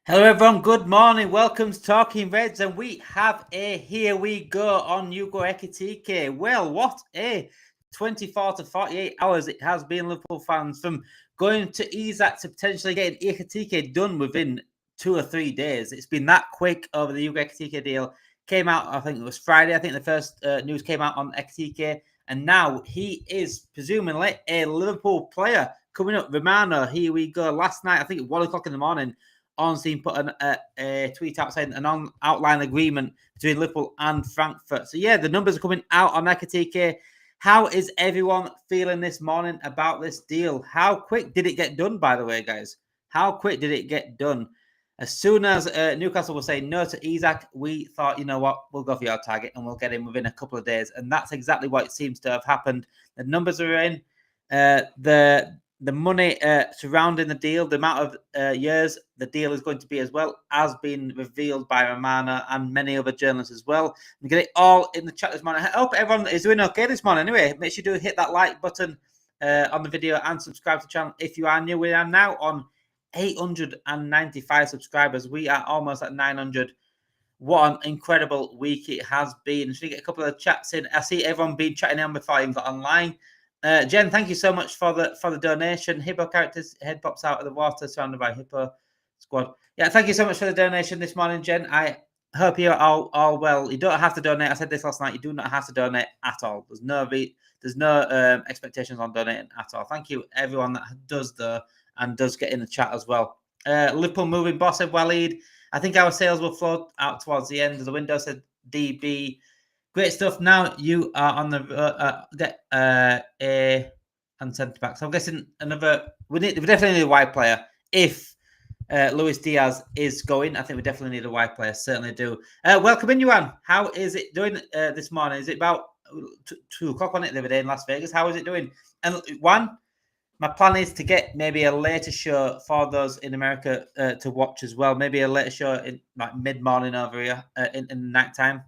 Hello everyone, good morning, welcome to Talking Reds, and we have a Here We Go on Hugo Ekitike. Well, what a 24 to 48 hours it has been, Liverpool fans, from going to Isaac to potentially getting Ekitike done within 2 or 3 days. It's been that quick over the Hugo Ekitike deal. Came out, I think it was Friday, I think the first news came out on Ekitike, and now he is presumably a Liverpool player. Coming up, Romano, Here We Go. Last night, I think at 1 o'clock in the morning, Ornstein put a tweet out saying an outline agreement between Liverpool and Frankfurt. So, yeah, the numbers are coming out on Ekitike. How is everyone feeling this morning about this deal? How quick did it get done, by the way, guys? How quick did it get done? As soon as Newcastle was saying no to Isaac, we thought, you know what, we'll go for your target and we'll get him within a couple of days. And that's exactly what it seems to have happened. The numbers are in. The money surrounding the deal, the amount of years the deal is going to be as well, has been revealed by Romano and many other journalists as well. We get it all in the chat this morning. I hope everyone is doing okay this morning. Anyway, make sure you do hit that like button on the video and subscribe to the channel if you are new. We are now on 895 subscribers. We are almost at 900. What an incredible week it has been. Should we get a couple of chats in? I see everyone been chatting on before I even got online. Jen, thank you so much for the donation. Hippo characters, head pops out of the water, surrounded by Hippo squad. Yeah, thank you so much for the donation this morning, Jen. I hope you're all well. You don't have to donate. I said this last night. You do not have to donate at all. There's no expectations on donating at all. Thank you, everyone that does and does get in the chat as well. Liverpool moving boss said Waleed. I think our sales will flow out towards the end of the window, said DB. Great stuff. Now you are on the get A and centre back. So I'm guessing we definitely need a wide player. If Luis Diaz is going, I think we definitely need a wide player. Certainly do. Welcome in, Yuan. How is it doing this morning? Is it about 2 o'clock on it the other day in Las Vegas? How is it doing? And Juan, my plan is to get maybe a later show for those in America to watch as well. Maybe a later show in like mid-morning over here in the night time.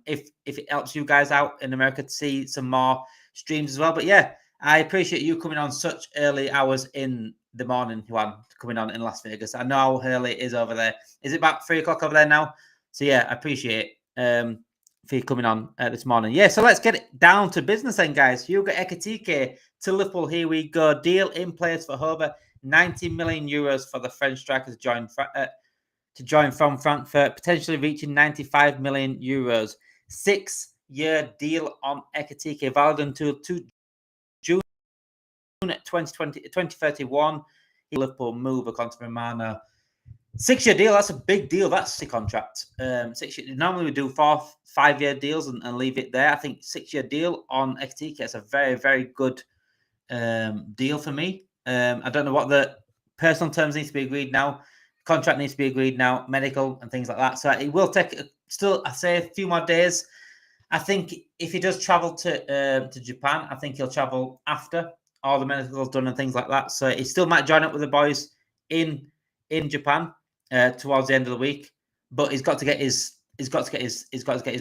If it helps you guys out in America to see some more streams as well. But yeah, I appreciate you coming on such early hours in the morning, Juan, coming on in Las Vegas. I know how early it is over there. Is it about 3 o'clock over there now? So yeah, I appreciate for you coming on this morning. Yeah, so let's get it down to business then, guys. Hugo Ekitike to Liverpool. Here we go. Deal in place for over 90 million euros for the French striker to join from Frankfurt, potentially reaching 95 million euros. 6-year deal on Ekitike, valid until June 2031. Liverpool move according to Romano. 6-year deal, that's a big deal. That's the contract. 6 years. Normally we do 5-year deals and leave it there. I think 6-year deal on Ekitike is a very, very good deal for me. I don't know what the personal terms need to be agreed now. Contract needs to be agreed now, medical and things like that. So it will take still, I say, a few more days. I think if he does travel to Japan, I think he'll travel after all the medical's done and things like that. So he still might join up with the boys in Japan towards the end of the week. But he's got to get his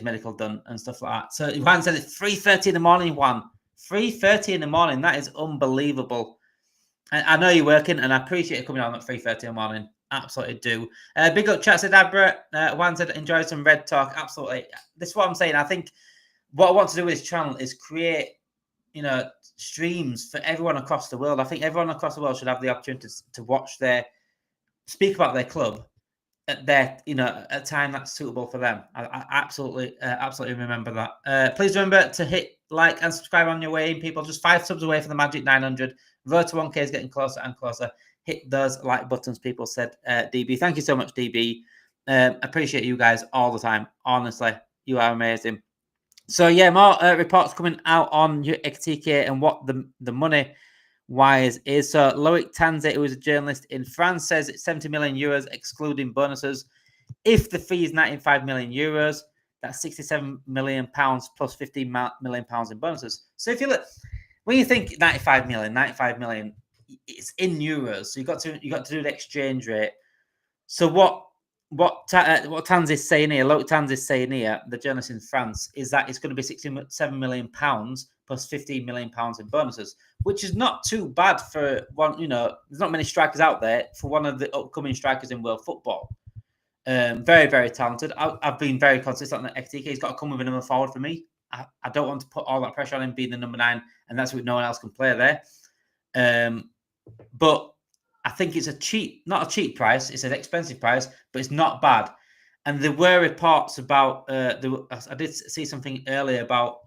medical done and stuff like that. So Juan said it's 3:30 in the morning. Juan, 3:30 in the morning. That is unbelievable. I know you're working, and I appreciate you coming on at 3:30 in the morning. Absolutely do. Big up chat, said Abra. Juan said enjoy some red talk. Absolutely. This is what I'm saying. I think what I want to do with this channel is create, streams for everyone across the world. I think everyone across the world should have the opportunity to watch speak about their club at their, at a time that's suitable for them. I absolutely remember that. Please remember to hit like and subscribe on your way, people. Just 5 subs away from the magic 900. Road to 1K is getting closer and closer. Hit those like buttons, people, said DB. Thank you so much, DB. Appreciate you guys all the time. Honestly, you are amazing. So yeah, more reports coming out on Ekitike and what the money wise is. So Loic Tanze, who is a journalist in France, says it's 70 million euros excluding bonuses. If the fee is 95 million euros, that's 67 million pounds plus 15 million pounds in bonuses. So if you look, when you think 95 million, it's in euros. So you got to do the exchange rate. So what what Tanz is saying here, Loic Tanz is saying here, the journalist in France, is that it's going to be £67 million plus £15 million in bonuses, which is not too bad for one. There's not many strikers out there for one of the upcoming strikers in world football. Very, very talented. I've been very consistent on Ekitike. He's got to come with a number forward for me. I don't want to put all that pressure on him being the number 9, and that's what no one else can play there. But I think it's not a cheap price. It's an expensive price, but it's not bad. And there were reports about, I did see something earlier about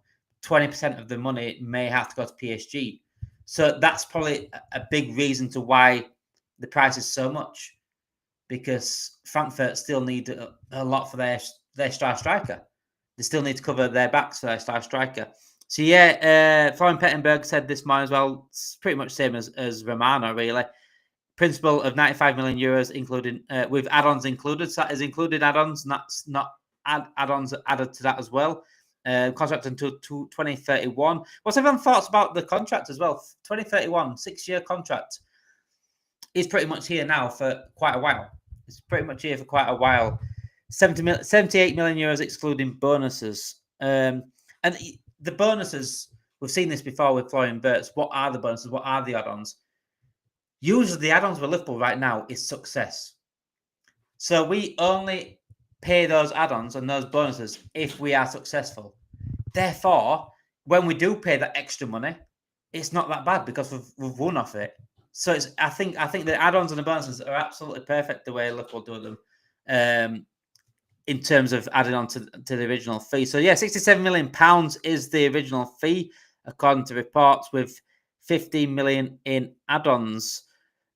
20% of the money may have to go to PSG. So that's probably a big reason to why the price is so much, because Frankfurt still need a lot for their star striker. They still need to cover their backs for their star striker. So yeah, Florian Pettenberg said this morning as well. It's pretty much the same as Romano, really. Principal of €95 million, including with add-ons included. So that is included add-ons, not add-ons added to that as well. Contract until 2031. What's everyone's thoughts about the contract as well? 2031, 6-year contract. Is pretty much here now for quite a while. It's pretty much here for quite a while. €78 million excluding bonuses. And the bonuses, we've seen this before with Florian Wirtz. What are the bonuses? What are the add-ons? Usually the add-ons with Liverpool right now is success. So we only pay those add-ons and those bonuses if we are successful. Therefore, when we do pay that extra money, it's not that bad because we've won off it. So I think the add-ons and the bonuses are absolutely perfect the way Liverpool do them, in terms of adding on to the original fee. So yeah, £67 million is the original fee, according to reports, with 15 million in add-ons.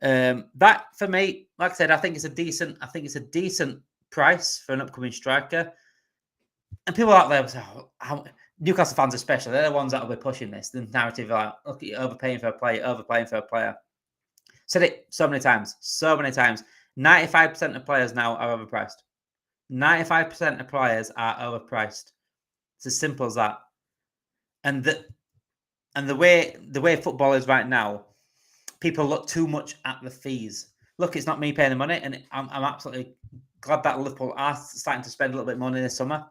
That for me, like I said, I think it's a decent price for an upcoming striker. And people out there will say, Newcastle fans especially, they're the ones that will be pushing this. The narrative like, look at you overpaying for a player. Said it so many times. 95% of players now are overpriced. 95% of players are overpriced. It's as simple as that. And the way football is right now, people look too much at the fees. Look, it's not me paying the money, and I'm absolutely glad that Liverpool are starting to spend a little bit more money this summer.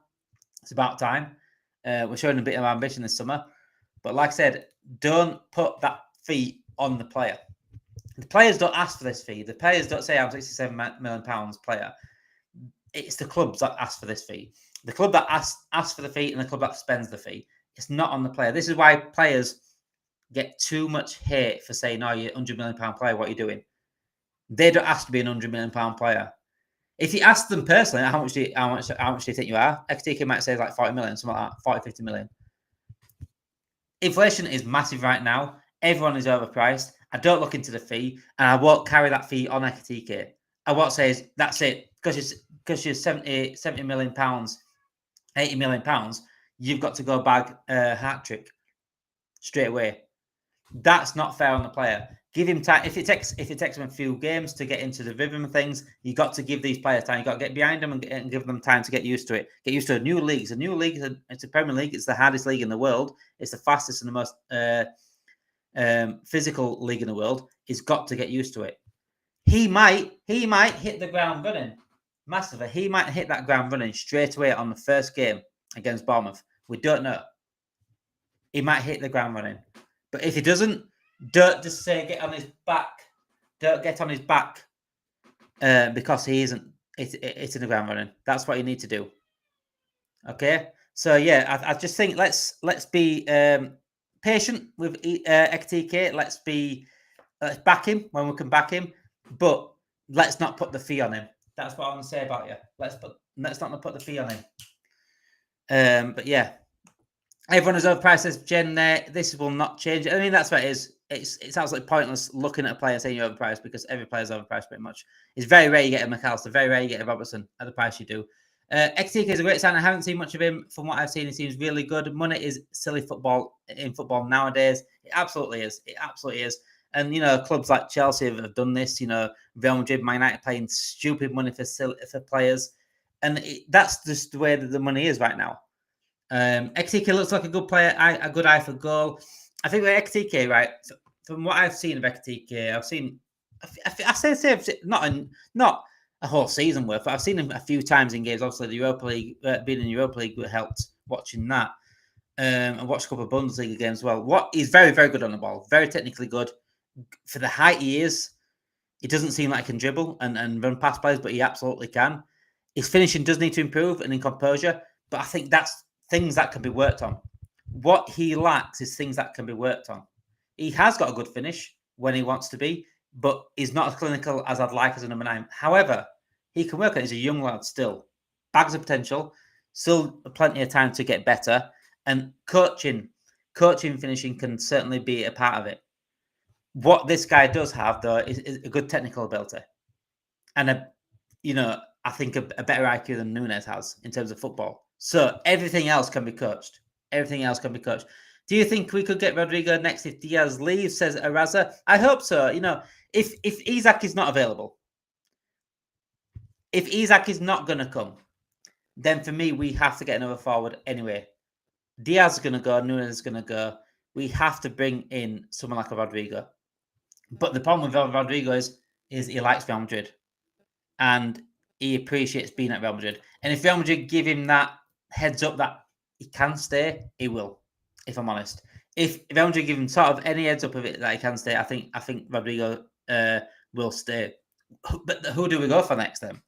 It's about time. We're showing a bit of ambition this summer. But like I said, don't put that fee on the player. The players don't ask for this fee. The players don't say, I'm £67 million player. It's the clubs that ask for this fee. The club that asks for the fee and the club that spends the fee. It's not on the player. This is why players get too much hate for saying, "Oh, you're £100 million player. What are you doing?" They don't ask to be an £100 million player. If you ask them personally, how much do you think you are? Ekitike might say like 40 million, something like that, 40, 50 million. Inflation is massive right now. Everyone is overpriced. I don't look into the fee, and I won't carry that fee on Ekitike. I won't say that's it because you're 70 million pounds, 80 million pounds. You've got to go bag a hat trick straight away. That's not fair on the player. Give him time. If it takes him a few games to get into the rhythm of things, you got to give these players time. You got to get behind them and give them time to get used to it. Get used to a new league. It's a new league. It's a Premier League. It's the hardest league in the world. It's the fastest and the most physical league in the world. He's got to get used to it. He might hit the ground running massively. He might hit that ground running straight away on the first game against Bournemouth. We don't know. He might hit the ground running. But if he doesn't, don't just say get on his back. Don't get on his back because he isn't hitting the ground running. That's what you need to do. Okay? So, yeah, I just think let's be patient with Ekitike. Let's back him when we can back him. But let's not put the fee on him. That's what I want to say about you. Let's not put the fee on him. But, yeah. Everyone is overpriced, says Jen there. This will not change. I mean, that's what it is. It's absolutely pointless looking at a player saying you're overpriced because every player's overpriced pretty much. It's very rare you get a McAllister, very rare you get a Robertson at the price you do. Ekitike is a great sign. I haven't seen much of him. From what I've seen, he seems really good. Money is silly football in football nowadays. It absolutely is. It absolutely is. And, clubs like Chelsea have done this. Real Madrid, Man United paying stupid money for players. And that's just the way that the money is right now. Ekitike looks like a good player, a good eye for goal. I think with Ekitike, right, from what I've seen of Ekitike, I've seen not a whole season worth. I've seen him a few times in games. Obviously, the Europa League, being in the Europa League helped watching that. And watched a couple of Bundesliga games as well. He's very, very good on the ball. Very technically good. For the height he is, it doesn't seem like he can dribble and run past players, but he absolutely can. His finishing does need to improve and in composure, but I think that's things that can be worked on. What he lacks is things that can be worked on. He has got a good finish when he wants to be, but he's not as clinical as I'd like as a number 9. However, he can work on it. He's a young lad still. Bags of potential. Still plenty of time to get better. And coaching finishing can certainly be a part of it. What this guy does have, though, is a good technical ability. And, I think a better IQ than Nunes has in terms of football. So everything else can be coached. Everything else can be coached. Do you think we could get Rodrigo next if Diaz leaves, says Araza? I hope so. If Isak is not available, if Isak is not going to come, then for me, we have to get another forward anyway. Diaz is going to go. Nunes is going to go. We have to bring in someone like a Rodrigo. But the problem with Rodrigo is he likes Real Madrid. And he appreciates being at Real Madrid. And if Real Madrid give him that heads up that he can stay, he will, if I'm honest. If Real Madrid give him sort of any heads up of it that he can stay, I think Rodrigo will stay. But who do we go for next then?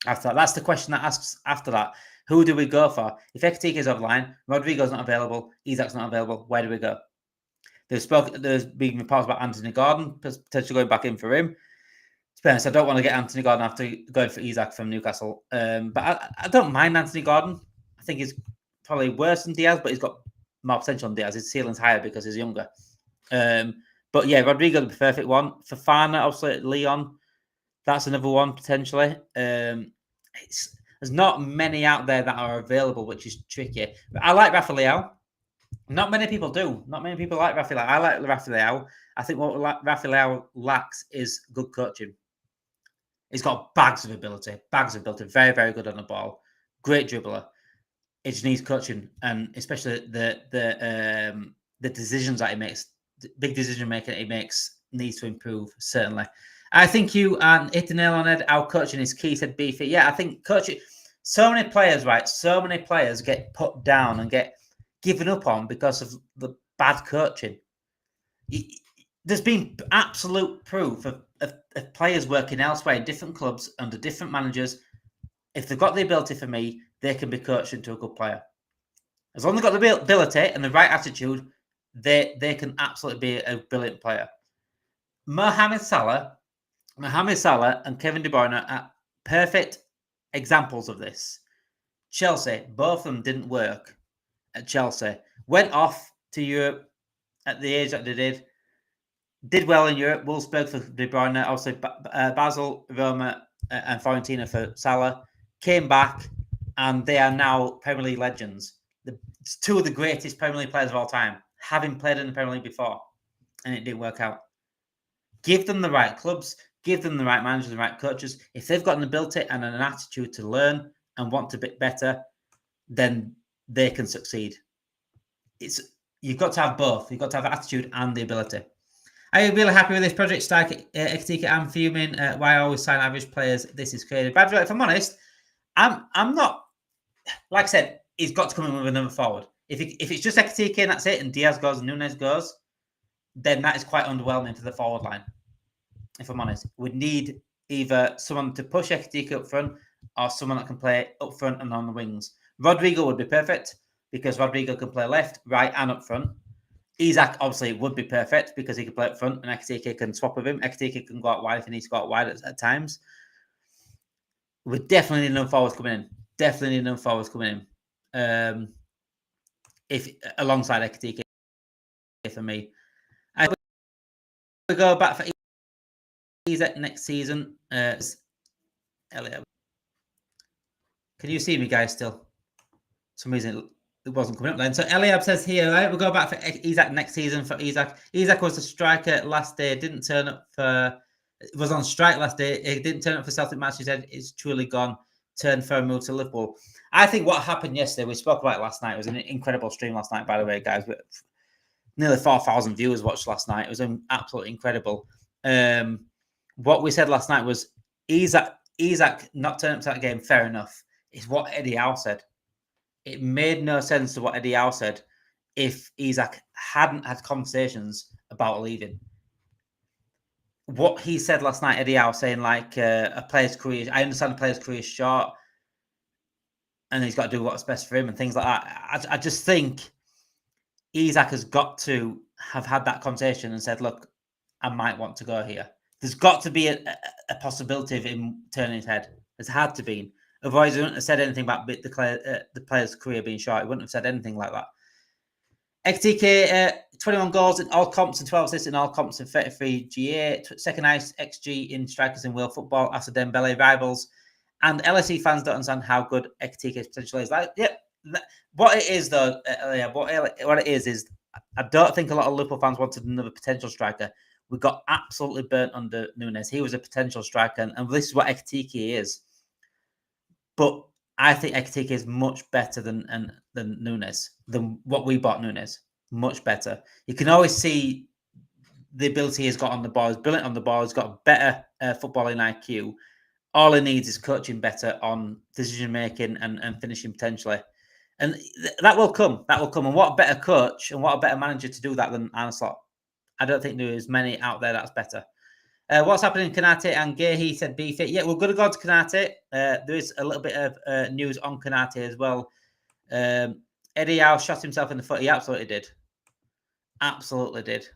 After that, that's the question that asks after that. Who do we go for? If Ekitike is offline, Rodrigo's not available, Isak's not available, where do we go? There's been reports about Anthony Gordon potentially going back in for him. To be honest, I don't want to get Anthony Gordon after going for Isak from Newcastle. But I don't mind Anthony Gordon. I think he's probably worse than Diaz, but he's got more potential than Diaz. His ceiling's higher because he's younger. But yeah, Rodrigo the perfect one. Fofana, obviously Leon, that's another one potentially. There's not many out there that are available, which is tricky. But I like Rafael. Not many people do. Not many people like Rafael. I like Rafael. I think what Rafael lacks is good coaching. He's got bags of ability. Very, very good on the ball. Great dribbler. It just needs coaching, and especially the decisions that he makes, the big decision making he makes needs to improve, certainly. I think you hit the nail on the head. Our coaching is key, said Beefy. Yeah, I think coaching, so many players get put down and get given up on because of the bad coaching. There's been absolute proof of players working elsewhere in different clubs under different managers. If they've got the ability for me, they can be coached into a good player. As long as they've got the ability and the right attitude, they can absolutely be a brilliant player. Mohamed Salah and Kevin De Bruyne are perfect examples of this. Chelsea, both of them didn't work at Chelsea. Went off to Europe at the age that they did well in Europe. Wolfsburg for De Bruyne, obviously Basel, Roma, and Fiorentina for Salah. Came back, and they are now Premier League legends. Two of the greatest Premier League players of all time, having played in the Premier League before, and it didn't work out. Give them the right clubs, give them the right managers, the right coaches. If they've got an ability and an attitude to learn and want to be better, then they can succeed. You've got to have both. You've got to have attitude and the ability. Are you really happy with this project, Ekitike? I'm fuming. Why I always sign average players? This is crazy. But if I'm honest, I'm not. Like I said, he's got to come in with another forward. If it's just Ekitike and that's it, and Diaz goes and Nunes goes, then that is quite underwhelming for the forward line. If I'm honest, we need either someone to push Ekitike up front or someone that can play up front and on the wings. Rodrigo would be perfect because Rodrigo can play left, right, and up front. Isak obviously would be perfect because he can play up front and Ekitike can swap with him. Ekitike can go out wide if he needs to go out wide at times. We definitely need no forwards coming in. If alongside Ekitike for me. We go back for Isak next season. Elliot. Can you see me, guys, still? For some reason it wasn't coming up then. So Eliab says here, right, we'll go back for Isak next season for Isak. Isak was the striker last day, didn't turn up for, was on strike last day. He didn't turn up for Celtic match. He said it's truly gone, turned for a move to Liverpool. I think what happened yesterday, we spoke about it last night. It was an incredible stream last night, by the way, guys. Nearly 4,000 viewers watched last night. It was absolutely incredible. What we said last night was Isak Isak not turning up to that game, fair enough. It's what Eddie Howe said. It made no sense to what Eddie Howe said if Isak hadn't had conversations about leaving. What he said last night, Eddie Howe, saying like a player's career, I understand a player's career is short and he's got to do what's best for him and things like that. I just think Isak has got to have had that conversation and said, look, I might want to go here. There's got to be a possibility of him turning his head. There's had to be. Otherwise, he wouldn't have said anything about the player's career being short. He wouldn't have said anything like that. EKTIKE, 21 goals in all comps and 12 assists in all comps and 33 GA. Second highest XG in strikers in world football after Dembele rivals. And LSE fans don't understand how good EKTIKE's potential is. Like, yeah, what it is though, what it is I don't think a lot of Liverpool fans wanted another potential striker. We got absolutely burnt under Nunes. He was a potential striker, and this is what EKTIKE is. But I think EKTIKE is much better than Nunes, than what we bought Nunes. Much better. You can always see the ability he's got on the ball. He's brilliant on the ball. He's got better footballing IQ. All he needs is coaching better on decision-making and finishing potentially. And that will come. That will come. And what a better coach and what a better manager to do that than Arne Slot. I don't think there is many out there that's better. What's happening? Konate and Guehi said be fit. Yeah, we're going to go to Konate. There is a little bit of news on Konate as well. Eddie Howe shot himself in the foot. He absolutely did. Absolutely did.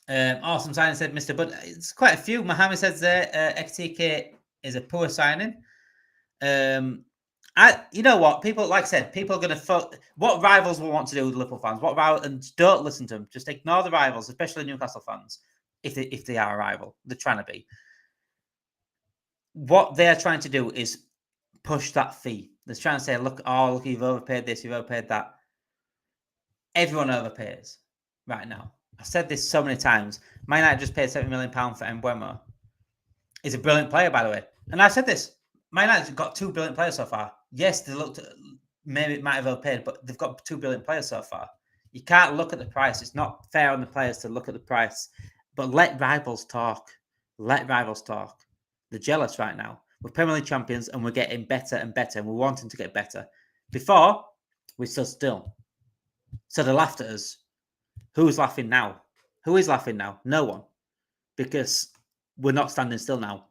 Awesome signing, said Mr. Bud. It's quite a few. Mohammed says there, EKTIKE is a poor signing. You know what? People, like I said, people are going to what rivals will want to do with Liverpool fans. And don't listen to them. Just ignore the rivals, especially Newcastle fans. If they are a rival, they're trying to be. What they're trying to do is push that fee. They're trying to say, look, you've overpaid this, you've overpaid that. Everyone overpays right now. I've said this so many times. Man United just paid £70 million for Mbeumo. He's a brilliant player, by the way. And I said this. Man United got 2 brilliant players so far. Yes, they looked maybe it might have overpaid, but they've got 2 brilliant players so far. You can't look at the price. It's not fair on the players to look at the price. But let rivals talk. Let rivals talk. They're jealous right now. We're Premier League champions and we're getting better and better. And we're wanting to get better. Before, we stood still. So they laughed at us. Who's laughing now? Who is laughing now? No one. Because we're not standing still now.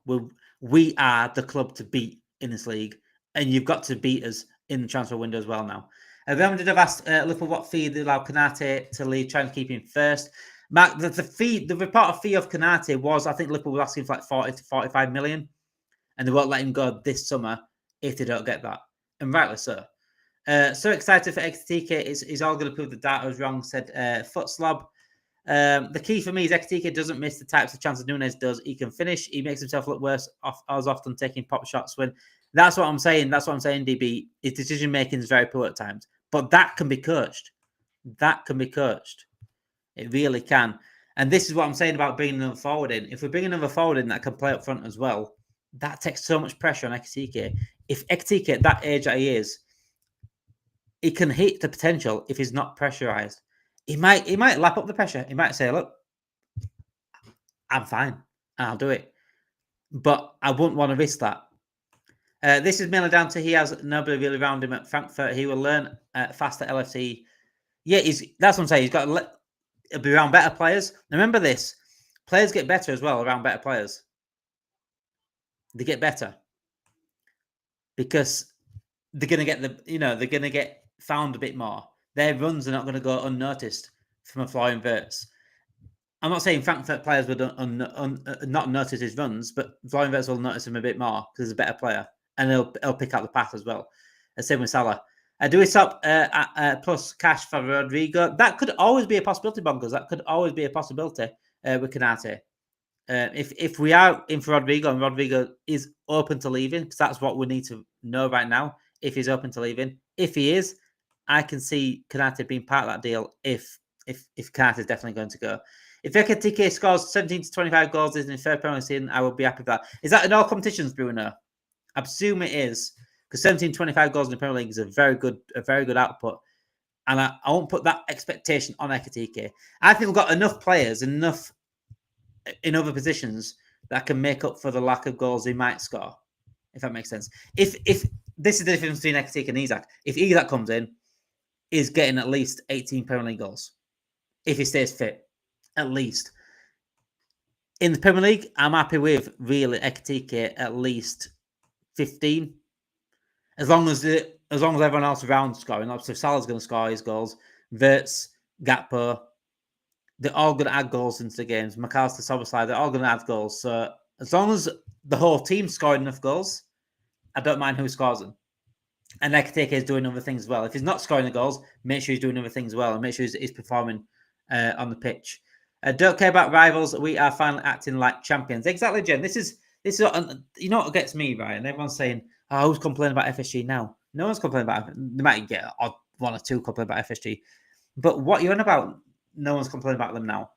We are the club to beat in this league. And you've got to beat us in the transfer window as well now. Everyone did have asked Liverpool what fee they allow Konate to leave, trying to keep him first. Mark, the reported fee of Konate was, I think Liverpool was asking for like 40 to 45 million, and they won't let him go this summer if they don't get that. And rightly so. So excited for EKTIKE. He's all going to prove the data was wrong, said Foot Slob. The key for me is EKTIKE doesn't miss the types of chances Nunes does. He can finish. He makes himself look worse as often taking pop shots when. That's what I'm saying. That's what I'm saying, DB. His decision making is very poor at times. But that can be coached. That can be coached. It really can. And this is what I'm saying about bringing another forward in. If we bring another forward in that can play up front as well, that takes so much pressure on EKTIKE. If EKTIKE at that age that he is, he can hit the potential if he's not pressurized. He might lap up the pressure. He might say, look, I'm fine. I'll do it. But I wouldn't want to risk that. This is mainly down to he has nobody really around him at Frankfurt. He will learn fast at LFC. Yeah, that's what I'm saying. He's got to be around better players. Remember this. Players get better as well around better players. They get better. Because they're going to get they're going to get found a bit more. Their runs are not going to go unnoticed from a Florian Wirtz. I'm not saying Frankfurt players would not notice his runs, but Florian Wirtz will notice him a bit more because he's a better player. And he'll pick out the path as well. Same with Salah. Do we stop plus cash for Rodrigo? That could always be a possibility, Bongos. That could always be a possibility with Konate. If we are in for Rodrigo and Rodrigo is open to leaving, because that's what we need to know right now, if he's open to leaving. If he is, I can see Konate being part of that deal if Konate is definitely going to go. If EKTIKE scores 17 to 25 goals in his third Premier League season, I will be happy with that. Is that in all competitions, Bruno? I presume it is, because 17, 25 goals in the Premier League is a very good output. And I won't put that expectation on EKTIKE. I think we've got enough players, enough in other positions that can make up for the lack of goals he might score. if that makes sense. If this is the difference between Ekitike and Isak. If Isak comes in, he's getting at least 18 Premier League goals. If he stays fit, at least. In the Premier League, I'm happy with really Ekitike at least 15. As long as everyone else around is scoring. Obviously, Salah's going to score his goals. Wirtz, Gakpo, they're all going to add goals into the games. McAllister, Szoboszlai, they're all going to add goals. So as long as the whole team's scoring enough goals, I don't mind who scores them. And Ekitike is doing other things as well. If he's not scoring the goals, make sure he's doing other things as well, and make sure he's performing on the pitch. Don't care about rivals. We are finally acting like champions. Exactly, Jen. This is you know what gets me, right? And everyone's saying, "Oh, who's complaining about FSG now?" No one's complaining about it. They might get one or two complaining about FSG, but what you're on about, no one's complaining about them now.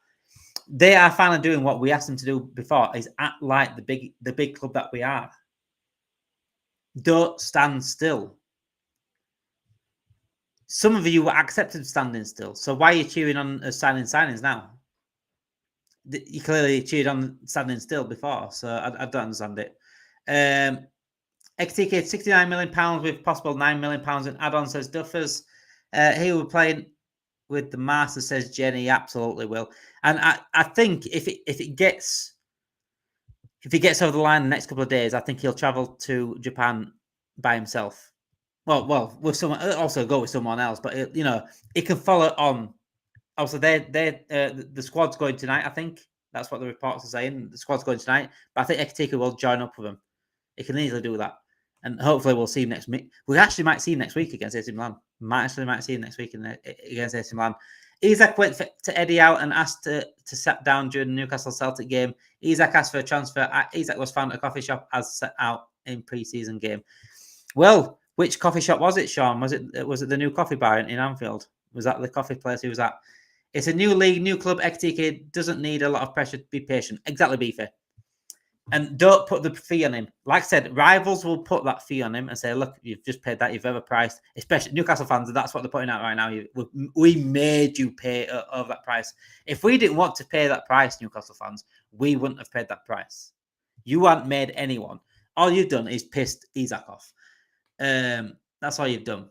They are finally doing what we asked them to do before: is act like the big club that we are. Don't stand still. Some of you accepted standing still, so why are you cheering on signings now? You clearly cheered on standing still before, so I don't understand it. Ekitike, £69 million with possible £9 million in add-on, says Duffers. He will be playing with the Master, says Jenny. Absolutely will. And I think if he gets over the line in the next couple of days, I think he'll travel to Japan by himself. Well, with someone, also go with someone else, but he can follow on. Also, the squad's going tonight. I think that's what the reports are saying. The squad's going tonight, but I think Ekitike will join up with him. He can easily do that, and hopefully we'll see him next week. We actually might see him next week against AC Milan. Might see him next week against AC Milan. Isak went to Eddie out and asked to sit down during the Newcastle Celtic game. Isak asked for a transfer. Isak was found at a coffee shop as set out in pre-season game. Well, which coffee shop was it, Sean? Was it the new coffee bar in Anfield? Was that the coffee place he was at? It's a new league, new club. Ekitike doesn't need a lot of pressure. Be patient. Exactly, Beefy. And don't put the fee on him. Like I said, rivals will put that fee on him and say, look, you've just paid that. You've overpriced. Especially Newcastle fans, that's what they're putting out right now. We made you pay over that price. If we didn't want to pay that price, Newcastle fans, we wouldn't have paid that price. You haven't made anyone. All you've done is pissed Isak off. That's all you've done.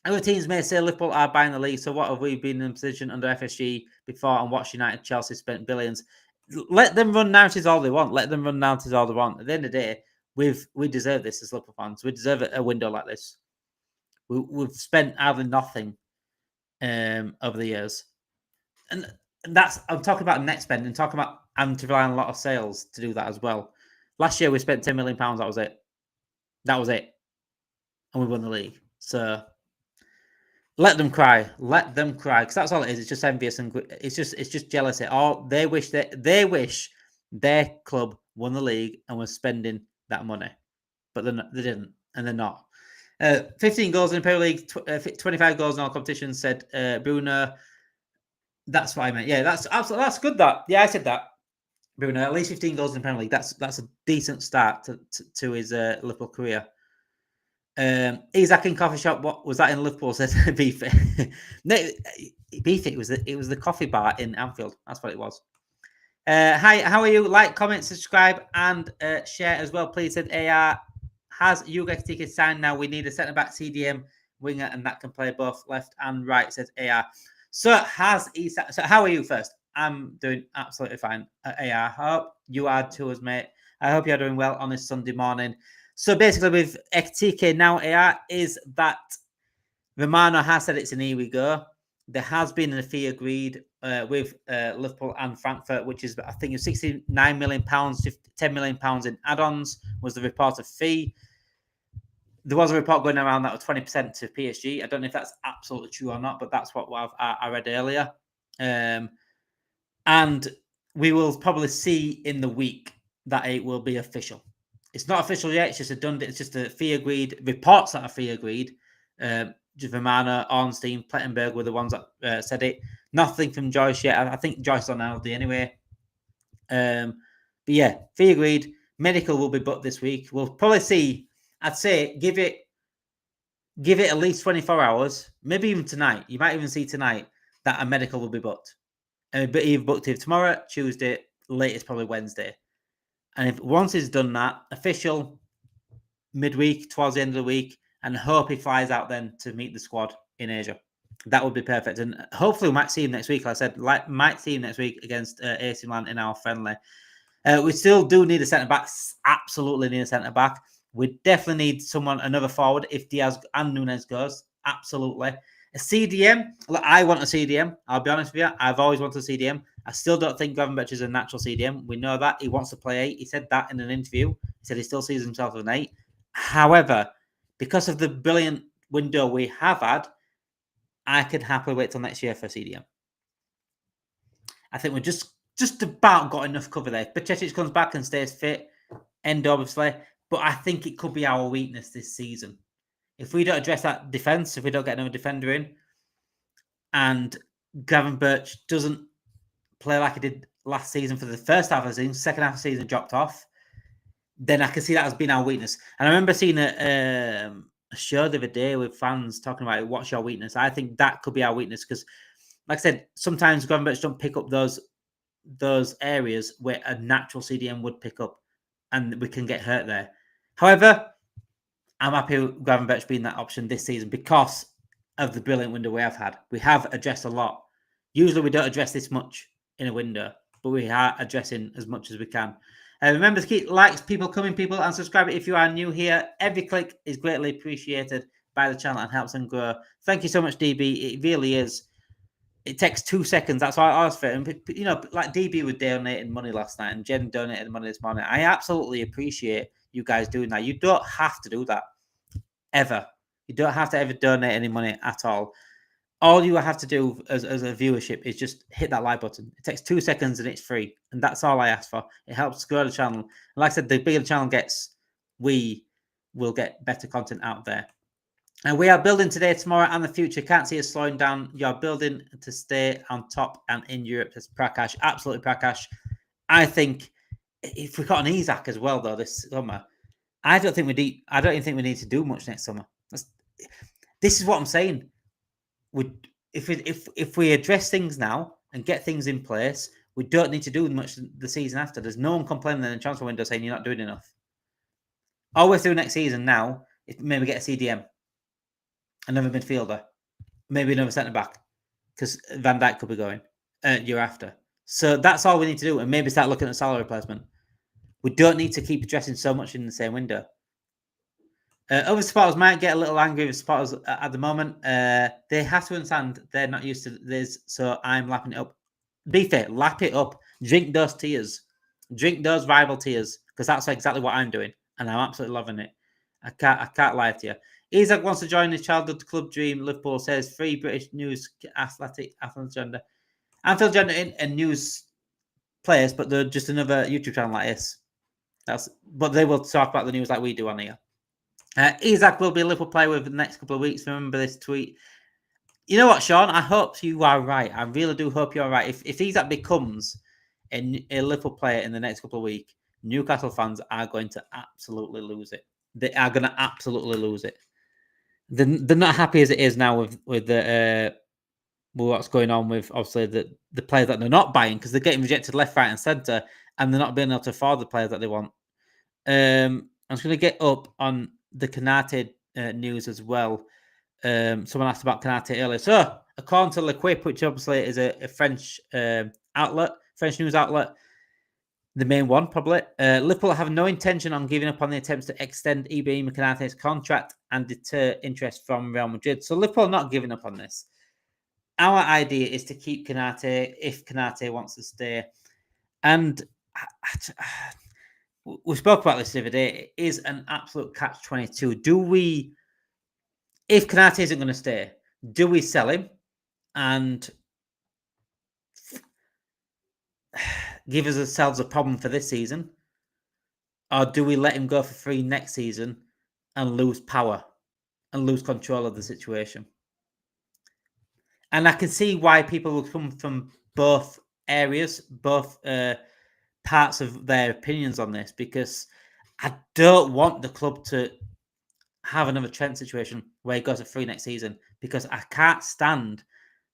Other teams may say Liverpool are buying the league, so what have we been in a position under FSG before and watched United, Chelsea spent billions? Let them run narratives all they want. Let them run narratives all they want. At the end of the day, we deserve this as Liverpool fans. We deserve a window like this. We've spent hardly nothing over the years. And that's, I'm talking about net spend and talking about having to rely on a lot of sales to do that as well. Last year, we spent £10 million. That was it. And we won the league. So let them cry, because that's all it is. It's just envious and it's just jealousy. They wish their club won the league and was spending that money, but they didn't, and they're not. 15 goals in the Premier League, 25 goals in all competitions, said Bruno. That's what I meant. Yeah, that's good. I said that. Bruno, at least 15 goals in the Premier League. That's a decent start to his Liverpool career. Isak in coffee shop. What was that in Liverpool? Said Beefy. No, Beefy. It was the coffee bar in Anfield. That's what it was. Hi, how are you? Like, comment, subscribe, and share as well, please. Said AR. Has Hugo Ekitike signed now? We need a centre back, CDM winger, and that can play both left and right. Says AR. So has Isak. So how are you first? I'm doing absolutely fine. AR. Hope you are too, mate. I hope you're doing well on this Sunday morning. So basically, with Ekitike now, AR, is that Romano has said it's an here we go. There has been a fee agreed with Liverpool and Frankfurt, which is, I think, £69 million, £10 million in add-ons was the reported fee. There was a report going around that was 20% to PSG. I don't know if that's absolutely true or not, but that's what I read earlier. And we will probably see in the week that it will be official. It's not official yet. It's just it's just a fee agreed. Reports that are fee agreed. Romano, Ornstein, Plettenberg were the ones that said it. Nothing from Joyce yet. I think Joyce is on LD anyway. But yeah, fee agreed. Medical will be booked this week. We'll probably see. I'd say give it at least 24 hours, maybe even tonight. You might even see tonight that a medical will be booked. But you've booked it tomorrow, Tuesday, latest probably Wednesday. And if once it's done that, official, midweek, towards the end of the week, and hope he flies out then to meet the squad in Asia. That would be perfect. And hopefully we might see him next week. Like I said, might see him next week against AC Milan in our friendly. We still do need a centre-back. Absolutely need a centre-back. We definitely need another forward if Diaz and Nunes goes. Absolutely. A CDM. Look, I want a CDM. I'll be honest with you. I've always wanted a CDM. I still don't think Gravenberch is a natural CDM. We know that. He wants to play 8. He said that in an interview. He said he still sees himself as an 8. However, because of the brilliant window we have had, I could happily wait till next year for a CDM. I think we're just about got enough cover there. If Bajcetic comes back and stays fit, end obviously, but I think it could be our weakness this season. If we don't address that defence, if we don't get another defender in, and Gravenberch doesn't play like he did last season for the first half of the season, second half of the season dropped off, then I can see that as being our weakness. And I remember seeing a show the other day with fans talking about what's your weakness. I think that could be our weakness because, like I said, sometimes Gravenberch don't pick up those areas where a natural CDM would pick up, and we can get hurt there. However, I'm happy with Gravenberch being that option this season because of the brilliant window we have had. We have addressed a lot. Usually we don't address this much in a window, but we are addressing as much as we can. Remember to keep likes, people, and subscribe if you are new here. Every click is greatly appreciated by the channel and helps them grow. Thank you so much, DB. It really is. It takes 2 seconds. That's why I asked for it. And, like DB was donating money last night and Jen donated money this morning. I absolutely appreciate you guys doing that. You don't have to do that ever. You don't have to ever donate any money at all. All you have to do as a viewership is just hit that like button. It takes 2 seconds and it's free. And that's all I ask for. It helps grow the channel. And like I said, the bigger the channel gets, we will get better content out there. And we are building today, tomorrow, and the future. Can't see us slowing down. You're building to stay on top and in Europe. That's Prakash. Absolutely Prakash. I think if we got an Isaac as well, though, this summer, I don't even think we need to do much next summer. This is what I'm saying. If we address things now and get things in place, we don't need to do much the season after. There's no one complaining in the transfer window saying you're not doing enough. All we're through next season now is maybe get a CDM, another midfielder, maybe another centre back, because Van Dijk could be going year after. So that's all we need to do, and maybe start looking at salary replacement. We don't need to keep addressing so much in the same window. Other supporters might get a little angry with supporters at the moment. They have to understand they're not used to this, so I'm lapping it up. Be fair, lap it up. Drink those tears. Drink those rival tears, because that's exactly what I'm doing, and I'm absolutely loving it. I can't lie to you. Isaac wants to join his childhood club dream. Liverpool says free British news athletic agenda. Anfield agenda and news players, but they're just another YouTube channel like this. But they will talk about the news like we do on here. Isaac will be a Liverpool player within the next couple of weeks. Remember this tweet. You know what, Sean? I hope you are right. I really do hope you're right. If Isaac becomes a Liverpool player in the next couple of weeks, Newcastle fans are going to absolutely lose it. They are going to absolutely lose it. They're not happy as it is now with what's going on with obviously the players that they're not buying, because they're getting rejected left, right, and centre, and they're not being able to afford the players that they want. I'm just going to get up on the Konate news as well. Someone asked about Konate earlier. So, according to L'Equipe, which obviously is a French French news outlet, the main one probably, Liverpool have no intention on giving up on the attempts to extend Ibrahima Konate's contract and deter interest from Real Madrid. So, Liverpool are not giving up on this. Our idea is to keep Konate if Konate wants to stay. And we spoke about this the other day. It is an absolute catch-22. If Konate isn't going to stay, do we sell him and give ourselves a problem for this season? Or do we let him go for free next season and lose power and lose control of the situation? And I can see why people will come from both areas, both parts of their opinions on this, because I don't want the club to have another Trent situation where he goes for free next season, because I can't stand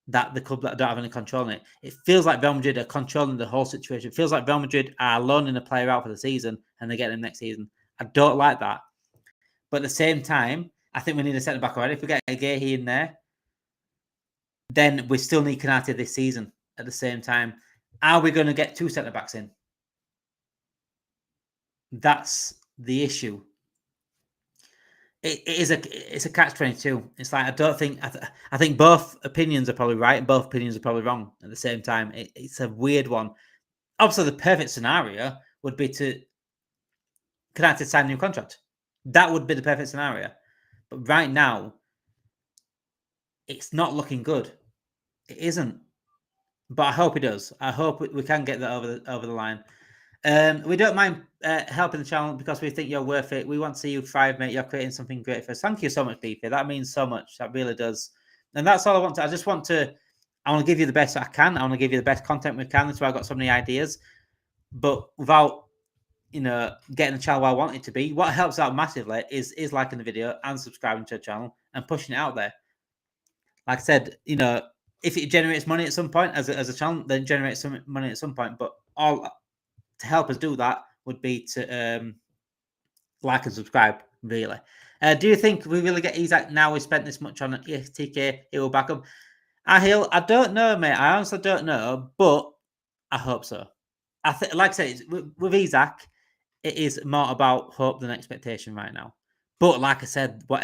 that the club that don't have any control in it. It feels like Real Madrid are controlling the whole situation. It feels like Real Madrid are loaning a player out for the season and they get him next season. I don't like that. But at the same time, I think we need a centre back already. If we get a Guehi in there, then we still need Konate this season. At the same time, are we going to get 2 centre backs in? That's the issue. It's a catch-22. It's like I think both opinions are probably right and both opinions are probably wrong at the same time. It's a weird one. Obviously, the perfect scenario would be to Konate sign a new contract. That would be the perfect scenario. But right now, it's not looking good. It isn't. But I hope it does. I hope we can get that over the line. We don't mind helping the channel because we think you're worth it. We want to see you thrive, mate. You're creating something great for us. Thank you so much, BP. That means so much. That really does. And that's all I want to. I want to give you the best I can. I want to give you the best content we can. That's why I got so many ideas. But without, getting the channel where I want it to be, what helps out massively is liking the video and subscribing to the channel and pushing it out there. Like I said, if it generates money at some point as a channel, then generate some money at some point. But all to help us do that would be to like and subscribe, really. Do you think we really get Isak now we spent this much on EKTIKE? He will back up. I don't know, mate. I honestly don't know, but I hope so. Like I said, with Isak, it is more about hope than expectation right now. But like I said, what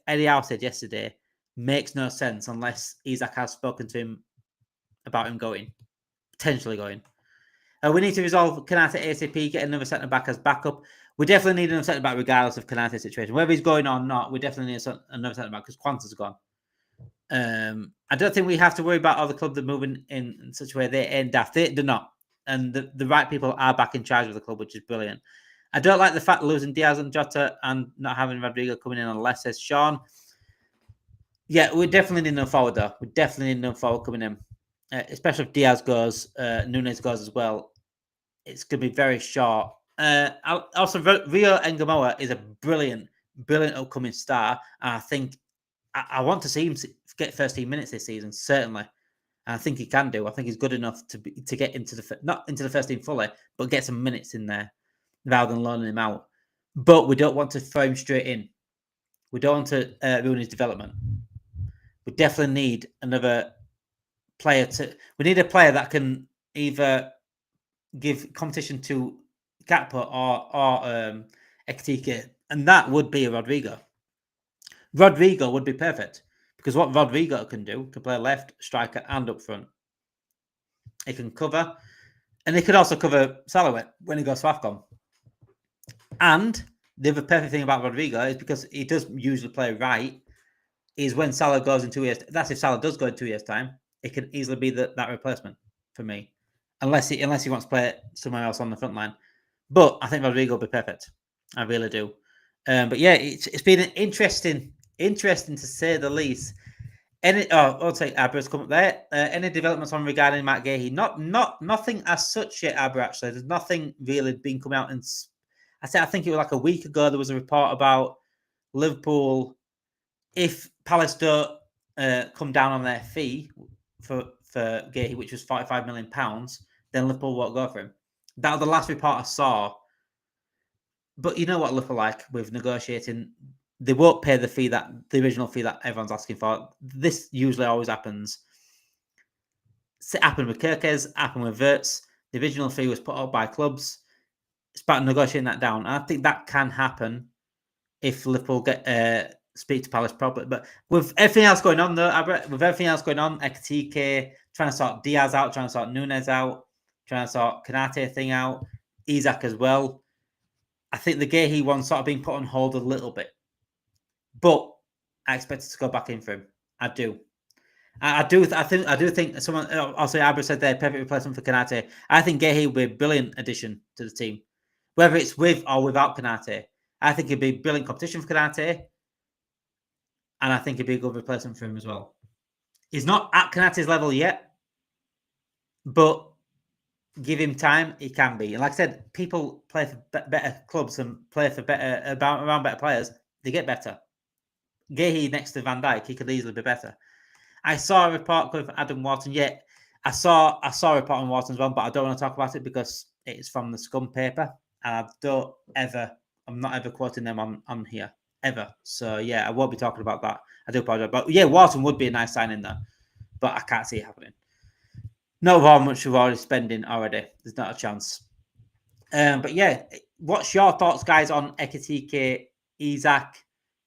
Eddie Howe said yesterday makes no sense unless Isak has spoken to him about him potentially going. We need to resolve Konate ASAP, get another centre-back as backup. We definitely need another centre-back regardless of Konate's situation. Whether he's going or not, we definitely need another centre-back because Quanta's gone. I don't think we have to worry about other clubs that are moving in such a way they ain't daft. They're not. And the right people are back in charge of the club, which is brilliant. I don't like the fact losing Diaz and Jota and not having Rodrigo coming in unless, says Sean. Yeah, we definitely need no forward, though. We definitely need no forward coming in. Especially if Diaz goes, Nunes goes as well. It's going to be very short. Also, Rio Engamoa is a brilliant upcoming star. And I think I want to see him get first team minutes this season, certainly. And I think he can do. I think he's good enough to get not into the first team fully, but get some minutes in there rather than loaning him out. But we don't want to throw him straight in. We don't want to ruin his development. We definitely need another player we need a player that can either give competition to Gakpo or Ekitike, and that would be Rodrigo. Rodrigo would be perfect because what Rodrigo can play left, striker, and up front. He can cover, and he could also cover Salah when he goes to AFCON. And the other perfect thing about Rodrigo is because he does usually play right, is when Salah goes in 2 years. That's if Salah does go in 2 years' time. It can easily be that replacement for me, unless he wants to play somewhere else on the front line. But I think Rodrigo will be perfect. I really do. But yeah, it's been an interesting to say the least. I'll take Abra's come up there. Any developments on regarding Matt Guehi? Nothing as such yet, Abra. Actually, there's nothing really been coming out. And I think it was like a week ago. There was a report about Liverpool. If Palace don't come down on their fee for Guehi, which was £45 million, then Liverpool won't go for him. That was the last report I saw. But you know what Liverpool like with negotiating. They won't pay the original fee that everyone's asking for. This usually always happens. It happened with Kirkes, happened with Wirtz. The original fee was put up by clubs. It's about negotiating that down. And I think that can happen if Liverpool speak to Palace properly. But with everything else going on, though, EKTIKE, trying to sort Diaz out, trying to sort Nunes out, trying to sort Konate thing out, Isak as well. I think the Guehi one's sort of being put on hold a little bit. But I expect it to go back in for him. I do. I do think someone also Abra said they're perfect replacement for Konate. I think Guehi will be a brilliant addition to the team. Whether it's with or without Konate. I think it'd be brilliant competition for Konate. And I think it'd be a good replacement for him as well. He's not at Konate's level yet, but give him time, he can be. And like I said, people play for better clubs and play for around better players. They get better. Guehi next to Van Dijk, he could easily be better. I saw a report going for Adam Wharton. Yeah, I saw a report on Wharton as well, but I don't want to talk about it because it's from the Scum paper, and I'm not ever quoting them on here. ever. So yeah, I won't be talking about that. I do apologize. But yeah, Wharton would be a nice signing there. But I can't see it happening. Not how much we're already spending already. There's not a chance. But yeah, what's your thoughts, guys, on Ekitike, Isak,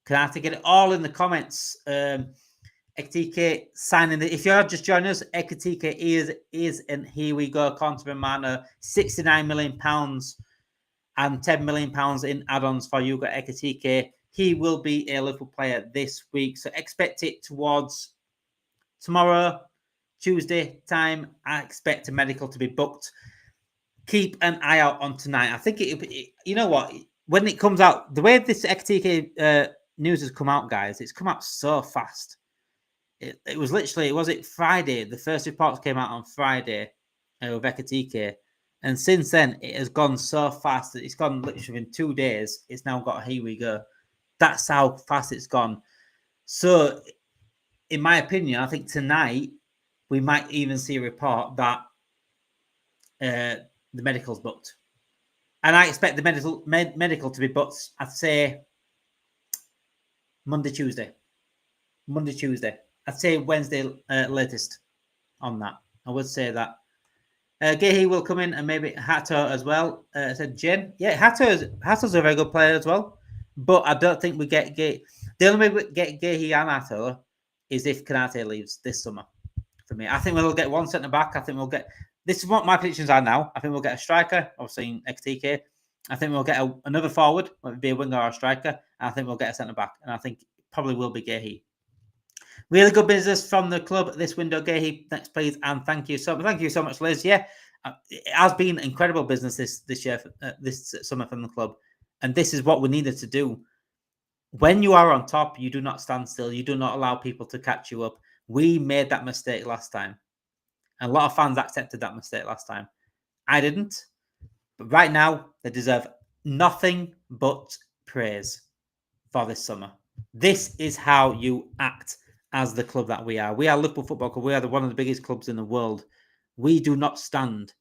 Konate? Get it all in the comments. Ekitike signing. If you're just joining us, Ekitike is and here we go. Conte Manor, £69 million and £10 million in add-ons for Hugo Ekitike. He will be a Liverpool player this week, so expect it towards tomorrow, Tuesday time. I expect a medical to be booked. Keep an eye out on tonight. I think you know what? When it comes out, the way this Ekitike news has come out, guys, it's come out so fast. It was literally, was it Friday? The first reports came out on Friday with Ekitike. And since then, it has gone so fast that it's gone literally in 2 days. It's now got, here we go. That's how fast it's gone. So, in my opinion, I think tonight we might even see a report that the medical's booked. And I expect the medical to be booked, I'd say, Monday, Tuesday. I'd say Wednesday latest on that. I would say that. Guehi will come in and maybe Hato as well. Said Jen. Yeah, Hato's a very good player as well. But I don't think we get Guehi. The only way we get Guehi and Hato is if Konate leaves this summer. For me, I think we'll get one centre back. I think we'll get. This is what my predictions are now. I think we'll get a striker, obviously in XTK. I think we'll get another forward, whether it be a winger or a striker. And I think we'll get a centre back. And I think it probably will be Guehi. Really good business from the club this window, Guehi. Next, please, and thank you so much, Liz. Yeah, it has been incredible business this year, this summer from the club, and this is what we needed to do. When you are on top, you do not stand still. You do not allow people to catch you up. We made that mistake last time, and a lot of fans accepted that mistake last time. I didn't, but right now they deserve nothing but praise for this summer. This is how you act as the club that we are. We are Liverpool Football Club. We are one of the biggest clubs in the world. We do not stand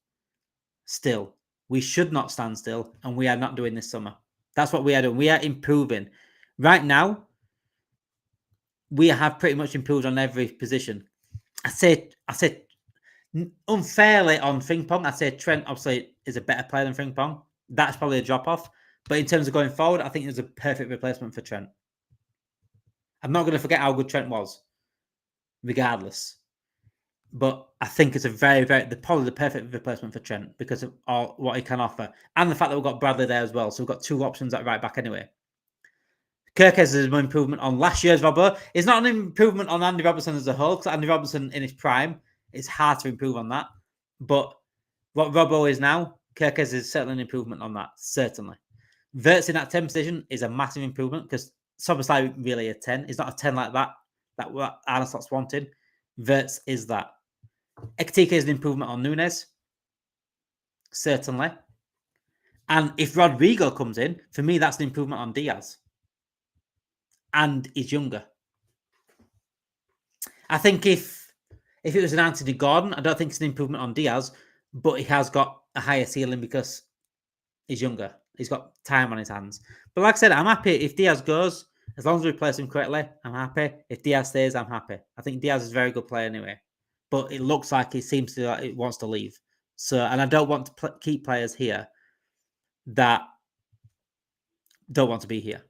still. We should not stand still, and we are not doing this summer. That's what we are doing. We are improving. Right now, we have pretty much improved on every position. I say unfairly on Frimpong. I say Trent obviously is a better player than Frimpong. That's probably a drop off. But in terms of going forward, I think there's a perfect replacement for Trent. I'm not going to forget how good Trent was, regardless. But I think it's a probably the perfect replacement for Trent because of all what he can offer. And the fact that we've got Bradley there as well. So we've got two options at right back anyway. Kirkes is an improvement on last year's Robbo. It's not an improvement on Andy Robertson as a whole, because Andy Robertson in his prime, it's hard to improve on that. But what Robbo is now, Kirkes is certainly an improvement on that, certainly. Verts in that 10 position is a massive improvement because Soboslai really a 10. It's not a 10 like that what Arne Slot's wanted. Verts is that. Ekitike is an improvement on Nunes, certainly. And if Rodrigo comes in, for me, that's an improvement on Diaz. And he's younger. I think if it was an Anthony Gordon, I don't think it's an improvement on Diaz, but he has got a higher ceiling because he's younger. He's got time on his hands. But like I said, I'm happy if Diaz goes. As long as we replace him correctly, I'm happy. If Diaz stays, I'm happy. I think Diaz is a very good player anyway. But it looks like it wants to leave. So, and I don't want to keep players here that don't want to be here.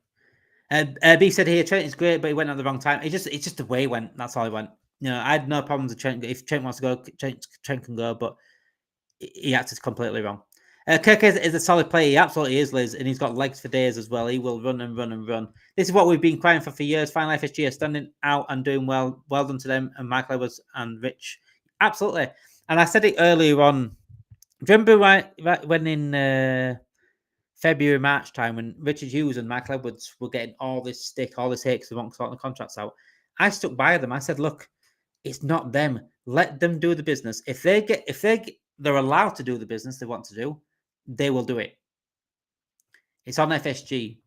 B said here, Trent is great, but he went at the wrong time. It's just the way he went. That's all he went. I had no problems with Trent. If Trent wants to go, Trent can go, but he acted completely wrong. Kirk is a solid player. He absolutely is, Liz, and he's got legs for days as well. He will run and run and run. This is what we've been crying for years. Finally, FSG are standing out and doing well. Well done to them and Michael Edwards and Rich. Absolutely. And I said it earlier on. Do you remember when in February, March time when Richard Hughes and Michael Edwards were getting all this stick, all this hate because they won't sort the contracts out? I stuck by them. I said, look, it's not them. Let them do the business. If they're allowed to do the business they want to do, they will do it. It's on FSG.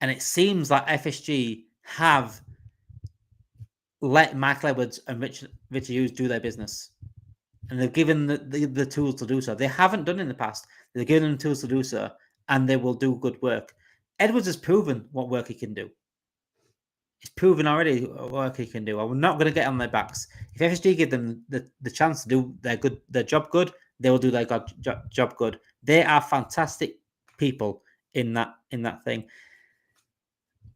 And it seems like FSG have let Michael Edwards and Richard Hughes do their business. And they've given the tools to do so. They haven't done it in the past. They've given them tools to do so, and they will do good work. Edwards has proven what work he can do. He's proven already what work he can do. I'm not going to get on their backs. If FSG give them the chance to do their job good, they will do their job good. They are fantastic people in that thing.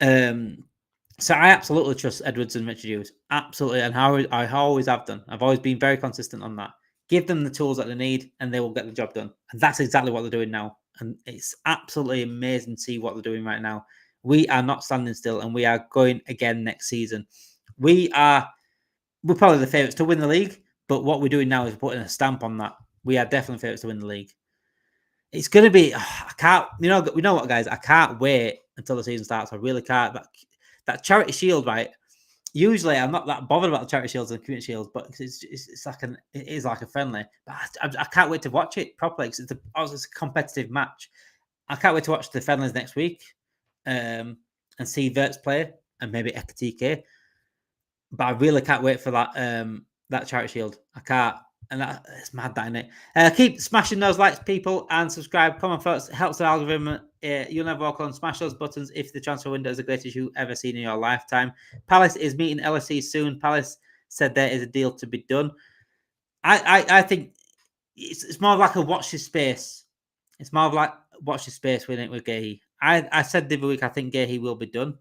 So I absolutely trust Edwards and Richard Hughes. Absolutely. And I always have done. I've always been very consistent on that. Give them the tools that they need and they will get the job done. And that's exactly what they're doing now. And it's absolutely amazing to see what they're doing right now. We are not standing still and we are going again next season. We're probably the favourites to win the league, but what we're doing now is putting a stamp on that. We are definitely favourites to win the league. It's going to be, we know what, guys, I can't wait until the season starts. I really can't. That Charity Shield, right? Usually, I'm not that bothered about the Charity Shields and Community Shields, but it's like a friendly. But I can't wait to watch it properly. It's a competitive match. I can't wait to watch the friendlies next week, and see Verts play and maybe EKTIKE. But I really can't wait for that Charity Shield. I can't. And it's mad, that, isn't it? Keep smashing those likes, people, and subscribe. Comment thoughts. Helps the algorithm. You'll never walk on. Smash those buttons if the transfer window is the greatest you've ever seen in your lifetime. Palace is meeting LSE soon. Palace said there is a deal to be done. I think it's more of like a watch this space. It's more of like watch this space with Guehi. I said the other week I think Guehi will be done.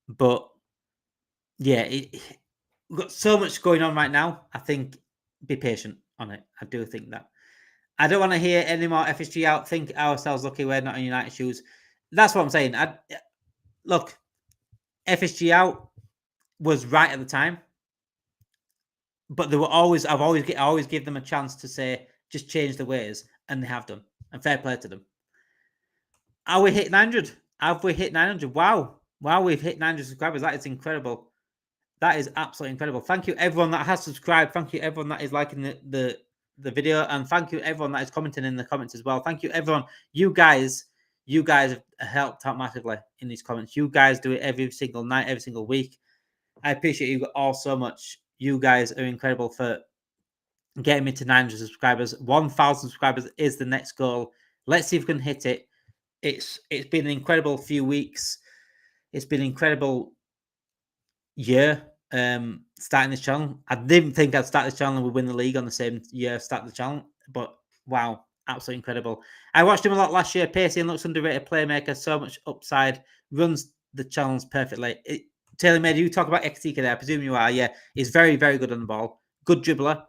But yeah, we've got so much going on right now. I think be patient on it. I do think that. I don't want to hear any more FSG out. Think ourselves lucky we're not in United shoes. That's what I'm saying. Look, FSG out was right at the time, but they were always. I always give them a chance to say just change the ways, and they have done. And fair play to them. Are we hit 900? Have we hit 900? Wow, we've hit 900 subscribers. That is incredible. That is absolutely incredible. Thank you, everyone that has subscribed. Thank you, everyone that is liking the video. And thank you, everyone that is commenting in the comments as well. Thank you, everyone. You guys have helped out massively in these comments. You guys do it every single night, every single week. I appreciate you all so much. You guys are incredible for getting me to 900 subscribers. 1,000 subscribers is the next goal. Let's see if we can hit it. It's been an incredible few weeks. It's been an incredible year. Starting this channel. I didn't think I'd start this channel and we'd win the league on the same year start the channel, but wow, absolutely incredible. I watched him a lot last year. Pacey and looks underrated playmaker, so much upside, runs the channels perfectly. Taylor Made, you talk about EKTIKE there, I presume you are. Yeah, he's very, very good on the ball. Good dribbler,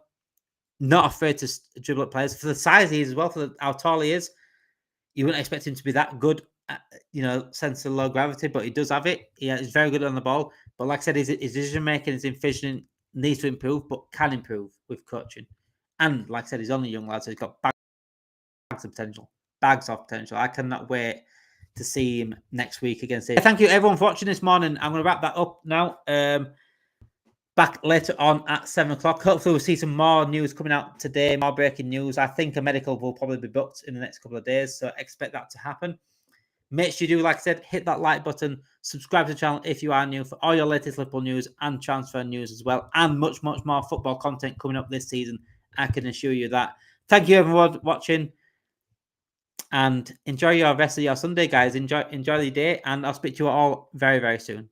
not afraid to dribble at players. For the size he is as well, for how tall he is, you wouldn't expect him to be that good, sense of low gravity, but he does have it. Yeah, he's very good on the ball. But like I said, his decision making, his envisioning needs to improve, but can improve with coaching. And like I said, he's only a young lad, so he's got bags of potential. Bags of potential. I cannot wait to see him next week against it. Thank you, everyone, for watching this morning. I'm going to wrap that up now. Back later on at 7 o'clock. Hopefully, we'll see some more news coming out today, more breaking news. I think a medical will probably be booked in the next couple of days, so expect that to happen. Make sure you do, like I said, hit that like button, subscribe to the channel if you are new for all your latest Liverpool news and transfer news as well, and much, much more football content coming up this season. I can assure you that. Thank you, everyone, watching, and enjoy your rest of your Sunday, guys. Enjoy the day, and I'll speak to you all very, very soon.